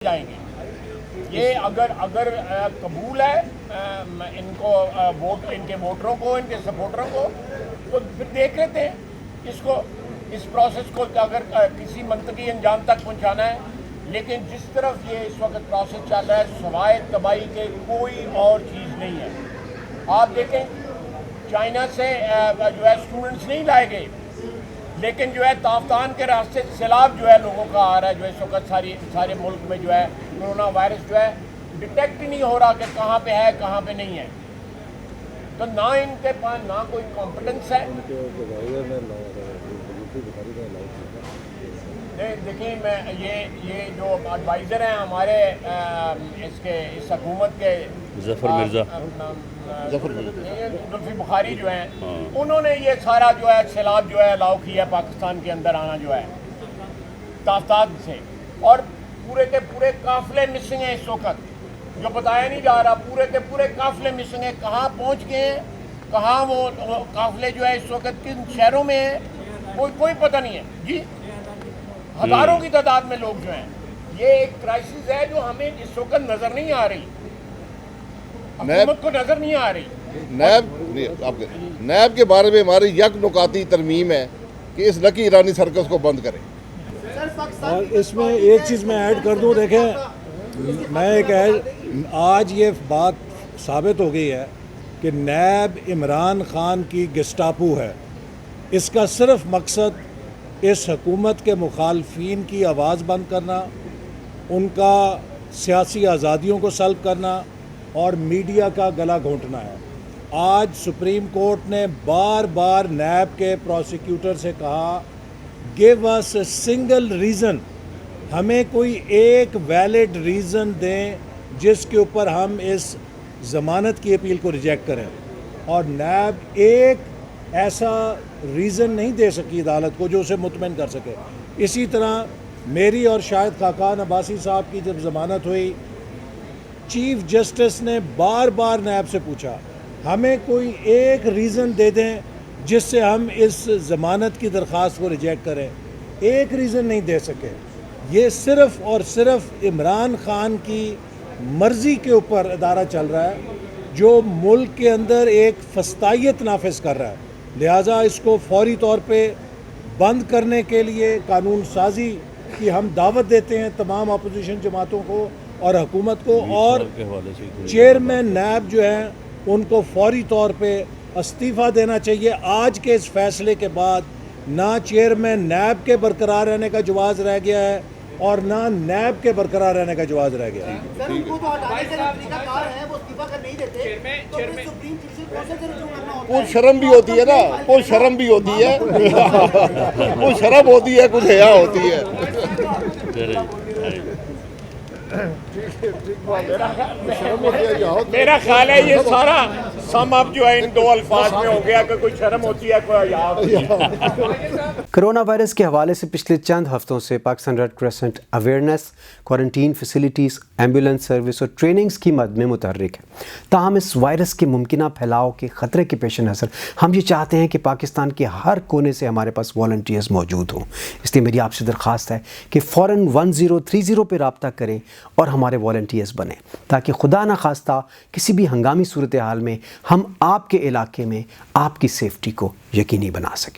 جائیں گے یہ اگر قبول ہے ان کو ووٹ، ان کے ووٹروں کو، ان کے سپورٹروں کو، تو پھر دیکھ لیتے ہیں اس پروسیس کو اگر کسی منطقی انجام تک پہنچانا ہے. لیکن جس طرف یہ اس وقت پروسیس چل رہا ہے سوائے تباہی کے کوئی اور چیز نہیں ہے. آپ دیکھیں چائنا سے جو ہے اسٹوڈنٹس نہیں لائے گئے، لیکن جو ہے تافتان کے راستے سیلاب جو ہے لوگوں کا آ رہا ہے. جو اس وقت سارے ملک میں جو ہے کرونا وائرس جو ہے ڈیٹیکٹ ہی نہیں ہو رہا کہ کہاں پہ ہے کہاں پہ نہیں ہے. تو نہ ان کے پاس نہ کوئی کمپٹنس ہے. دیکھیں میں یہ جو ایڈوائزر ہیں ہمارے اس حکومت کے ظفر مرزا زلفی بخاری جو ہیں انہوں نے یہ سارا جو ہے سیلاب جو ہے الاؤ کیا پاکستان کے اندر آنا جو ہے تافتان سے. اور پورے کے پورے قافلے مسنگ ہیں اس وقت، جو بتایا نہیں جا رہا. پورے کے پورے قافلے مسنگ ہیں. کہاں پہنچ گئے ہیں، کہاں وہ قافلے جو ہے اس وقت کن شہروں میں ہیں کوئی پتہ نہیں ہے. جی ہزاروں کی تعداد میں لوگ جو ہیں. یہ ایک کرائسس ہے جو ہمیں اس وقت نظر نہیں آ رہی، حکومت کو نظر نہیں آ رہی. نیب کے بارے میں ہماری یک نکاتی ترمیم ہے کہ اس لکی ایرانی سرکس کو بند کریں. اور اس میں ایک چیز میں ایڈ کر دوں، دیکھیں آج یہ بات ثابت ہو گئی ہے کہ نیب عمران خان کی گسٹاپو ہے. اس کا صرف مقصد اس حکومت کے مخالفین کی آواز بند کرنا، ان کا سیاسی آزادیوں کو سلب کرنا اور میڈیا کا گلا گھونٹنا ہے. آج سپریم کورٹ نے بار بار نیب کے پروسیکیوٹر سے کہا give us a single reason, ہمیں کوئی ایک ویلڈ ریزن دیں جس کے اوپر ہم اس ضمانت کی اپیل کو ریجیکٹ کریں. اور نیب ایک ایسا ریزن نہیں دے سکی عدالت کو جو اسے مطمئن کر سکے. اسی طرح میری اور شاہد خاقان عباسی صاحب کی جب ضمانت ہوئی، چیف جسٹس نے بار بار نیب سے پوچھا ہمیں کوئی ایک ریزن دے دیں جس سے ہم اس ضمانت کی درخواست کو ریجیکٹ کریں. ایک ریزن نہیں دے سکے. یہ صرف اور صرف عمران خان کی مرضی کے اوپر ادارہ چل رہا ہے جو ملک کے اندر ایک فسطائیت نافذ کر رہا ہے. لہٰذا اس کو فوری طور پہ بند کرنے کے لیے قانون سازی کی ہم دعوت دیتے ہیں تمام اپوزیشن جماعتوں کو اور حکومت کو. اور چیئرمین نیب جو ہیں ان کو فوری طور پہ استعفیٰ دینا چاہیے. آج کے اس فیصلے کے بعد نہ چیئرمین نیب کے برقرار رہنے کا جواز رہ گیا ہے اور نہ نیب کے برقرار رہنے کا جواز رہ گیا ہے. کچھ شرم بھی ہوتی ہے نا، کچھ شرم بھی ہوتی ہے کچھ شرم ہوتی ہے، کچھ حیا ہوتی ہے. میرا خیال ہے یہ سارا سم اپ جو ہے ان دو الفاظ میں ہو گیا کہ کوئی شرم ہوتی ہے کوئی حیا ہوتی ہے. کرونا وائرس کے حوالے سے پچھلے چند ہفتوں سے Pakistan red crescent awareness, quarantine facilities, ambulance service اور ٹریننگ کی مد میں متحرک ہے. تاہم اس وائرس کے ممکنہ پھیلاؤ کے خطرے کے پیش نظر ہم یہ چاہتے ہیں کہ پاکستان کے ہر کونے سے ہمارے پاس والنٹیئرز موجود ہوں. اس لیے میری آپ سے درخواست ہے کہ فوراً 1030 پہ رابطہ کریں اور ہمارے والنٹیئرز بنیں تاکہ خدا نخواستہ کسی بھی ہنگامی صورتحال میں ہم آپ کے علاقے میں آپ کی سیفٹی کو یقینی بنا سکیں.